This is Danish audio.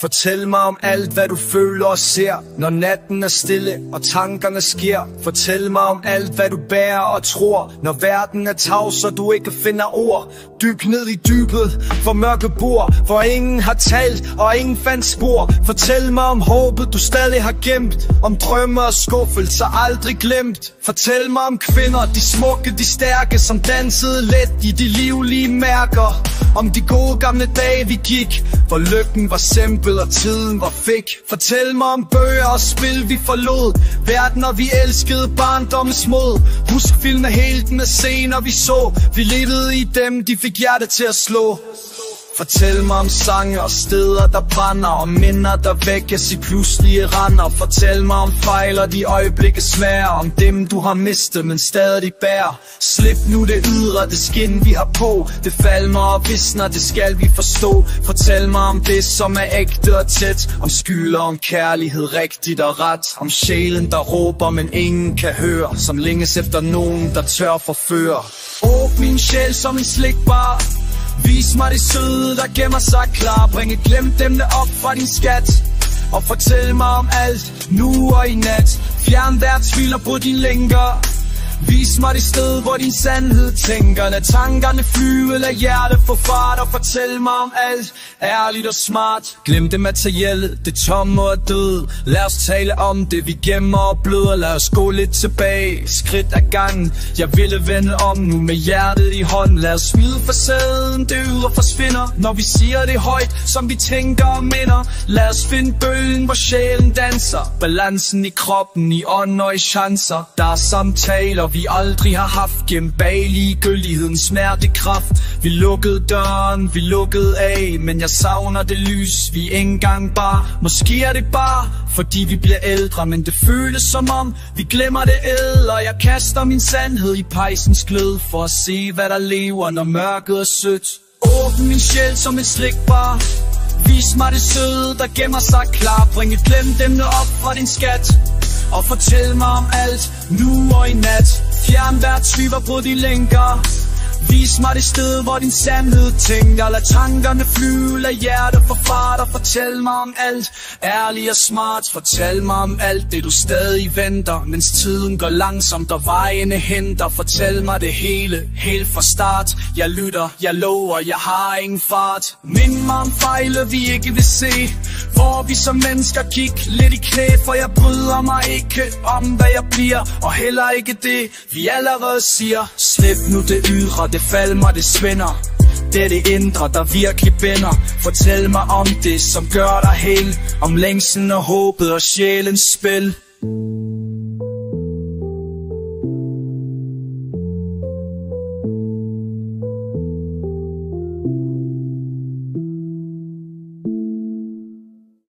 Fortæl mig om alt, hvad du føler og ser, når natten er stille og tankerne sker. Fortæl mig om alt, hvad du bærer og tror, når verden er tavs, så du ikke finder ord. Dyk ned i dybet, for mørke bord, hvor ingen har talt og ingen fandt spor. Fortæl mig om håbet, du stadig har gemt, om drømme og skuffelser aldrig glemt. Fortæl mig om kvinder, de smukke, de stærke, som dansede let i de livlige mærker. Om de gode gamle dage vi gik, hvor lykken var simpel og tiden var fik. Fortæl mig om bøger og spil vi forlod, verdener vi elskede, barndommens mod. Husk film af heltene, scener vi så, vi levede i dem, de fik hjertet til at slå. Fortæl mig om sange og steder der brænder, om minder der vækkes i pludselige render. Fortæl mig om fejl og de øjeblikke svære, om dem du har mistet, men stadig bærer. Slip nu det ydre, det skin vi har på, det falmer og visner, det skal vi forstå. Fortæl mig om det som er ægte og tæt, om skyld og om kærlighed rigtigt og ret. Om sjælen der råber, men ingen kan høre, som længes efter nogen der tør forføre. Åbn min sjæl som en slikbar, vis mig det søde, der gemmer sig klar. Bring et glemt emne op fra din skat, og fortæl mig om alt, nu og i nat. Fjern hver tvivl og bryd din lænker. Vis mig det sted, hvor din sandhed tænker. Lad tankerne flyve, lad hjertet få fart, og fortæl mig om alt, ærligt og smart. Glem det materielle, det tomme og døde. Lad os tale om det, vi gemmer og bløder. Lad os gå lidt tilbage, skridt ad gangen. Jeg ville vende om nu med hjertet i hånden. Lad os smide facaden, det ydre forsvinder, når vi siger det højt, som vi tænker og minder. Lad os finde bølgen, hvor sjælen danser, balancen i kroppen, i ånd og i chancer. Der er samtaler vi aldrig har haft, gemt bag ligegyldighedens smertekraft. Vi lukkede døren, vi lukkede af, men jeg savner det lys, vi ikke engang bar. Måske er det bare, fordi vi bliver ældre, men det føles som om, vi glemmer det ædle. Og jeg kaster min sandhed i pejsens glød, for at se hvad der lever, når mørket er sødt. Åbn min sjæl som en slikbar, vis mig det søde, der gemmer sig klar. Bring et glemt emne op fra din skat, og fortæl mig om alt, nu og i nat. Fjern hver tvivl og bryd de lænker. Vis mig det sted, hvor din sandhed tænker. Lad tankerne flyve, lad hjertet få fart, og fortæl mig om alt, ærligt og smart. Fortæl mig om alt det du stadig venter, mens tiden går langsomt og vejene henter. Fortæl mig det hele, helt fra start. Jeg lytter, jeg lover, jeg har ingen fart. Mind mig om fejle vi ikke vil se, hvor vi som mennesker gik lidt i knæ. For jeg bryder mig ikke om hvad jeg bliver, og heller ikke det vi allerede siger. Slip nu det ydre, det falmer, det svinder. Det er det indre, der virkelig binder. Fortæl mig om det, som gør dig hel, om længslen og håbet og sjælens spil.